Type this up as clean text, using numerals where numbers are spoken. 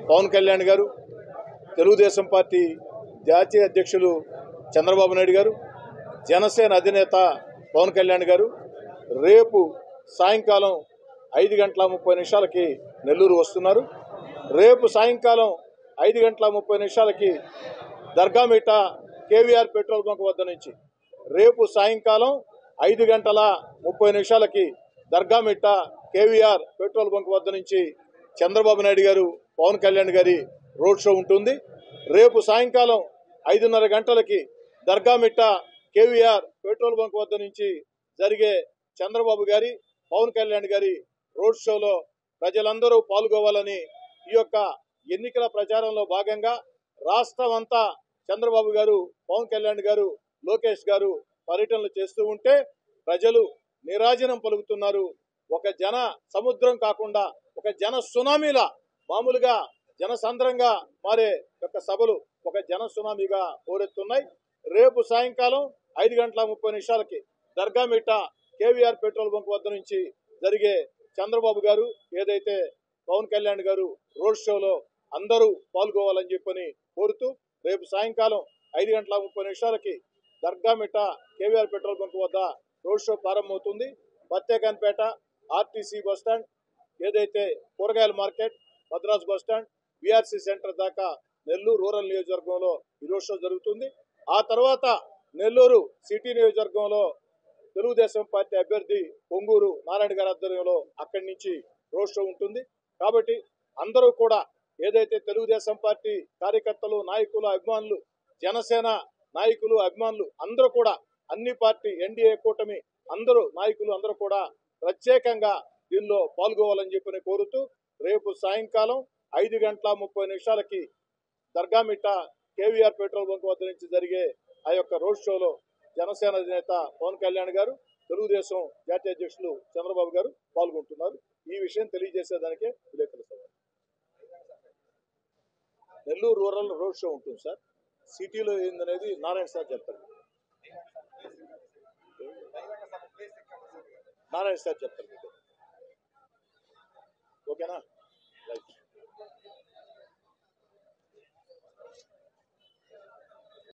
పవన్ కళ్యాణ్ గారు, తెలుగుదేశం పార్టీ జాతీయ అధ్యక్షులు చంద్రబాబు నాయుడు గారు, జనసేన అధినేత పవన్ కళ్యాణ్ గారు రేపు సాయంకాలం 5:30 నెల్లూరు వస్తున్నారు. రేపు సాయంకాలం 5:30 దర్గామిట్ట కేవీఆర్ పెట్రోల్ బంక్ వద్ద నుంచి రేపు సాయంకాలం 5:30 దర్గామిట్ట కేవీఆర్ పెట్రోల్ బంక్ వద్ద నుంచి చంద్రబాబు నాయుడు గారు, పవన్ కళ్యాణ్ గారి రోడ్ షో ఉంటుంది. రేపు సాయంకాలం 5:30 దర్గామిట్ట కేవీఆర్ పెట్రోల్ బంక్ వద్ద నుంచి జరిగే చంద్రబాబు గారి, పవన్ కళ్యాణ్ గారి రోడ్ షోలో ప్రజలందరూ పాల్గొవాలని ఈ యొక్క ఎన్నికల ప్రచారంలో భాగంగా రాష్ట్రం అంతా చంద్రబాబు గారు, పవన్ కళ్యాణ్ గారు, లోకేష్ గారు పర్యటనలు చేస్తూ ఉంటే ప్రజలు నిరాజనం పలుకుతున్నారు. ఒక జన సముద్రం కాకుండా ఒక జన సునామీలా మామూలుగా జనసంద్రంగా మారే యొక్క సభలు ఒక జన సునామీగా పోరెత్తున్నాయి. రేపు సాయంకాలం 5:30 దర్గామిట్ట కేవీఆర్ పెట్రోల్ బంక్ వద్ద నుంచి జరిగే చంద్రబాబు గారు ఏదైతే పవన్ కళ్యాణ్ గారు రోడ్ షోలో అందరూ పాల్గొవాలని చెప్పని కోరుతూ రేపు సాయంకాలం 5:30 దర్గామిట్ట కేవీఆర్ పెట్రోల్ బంక్ వద్ద రోడ్ షో ప్రారంభమవుతుంది. పత్తేకాన్పేట, ఆర్టీసీ బస్టాండ్, ఏదైతే కూరగాయల market, Madras bus stand, BRC centre దాకా నెల్లూరు రూరల్ నియోజకవర్గంలో ఈ రోడ్ షో జరుగుతుంది. ఆ తర్వాత నెల్లూరు సిటీ నియోజకవర్గంలో తెలుగుదేశం పార్టీ అభ్యర్థి పొంగూరు నారాయణ గారి ఆధ్వర్యంలో అక్కడి నుంచి రోడ్ షో ఉంటుంది. కాబట్టి అందరూ కూడా ఏదైతే తెలుగుదేశం పార్టీ కార్యకర్తలు, నాయకులు, అభిమానులు, జనసేన నాయకులు, అభిమానులు అందరూ కూడా అన్ని పార్టీ ఎన్డీఏ కూటమి అందరూ నాయకులు అందరూ కూడా ప్రత్యేకంగా దీనిలో పాల్గొవాలని చెప్పని కోరుతూ రేపు సాయంకాలం 5:30 దర్గామిట్ట కేవీఆర్ పెట్రోల్ బంక్ వద్ద నుంచి జరిగే ఆ యొక్క రోడ్ షోలో జనసేన అధినేత పవన్ కళ్యాణ్ గారు, తెలుగుదేశం జాతీయ అధ్యక్షులు చంద్రబాబు గారు పాల్గొంటున్నారు. ఈ విషయం తెలియజేసేదానికే విలేకరుల సభ. నెల్లూరు రూరల్ రోడ్ షో ఉంటుంది సార్. సిటీలో ఏందనేది నారాయణ సార్ చెప్తారు. నారాయణ సార్ చెప్తారు. ఓకేనా? రైట్.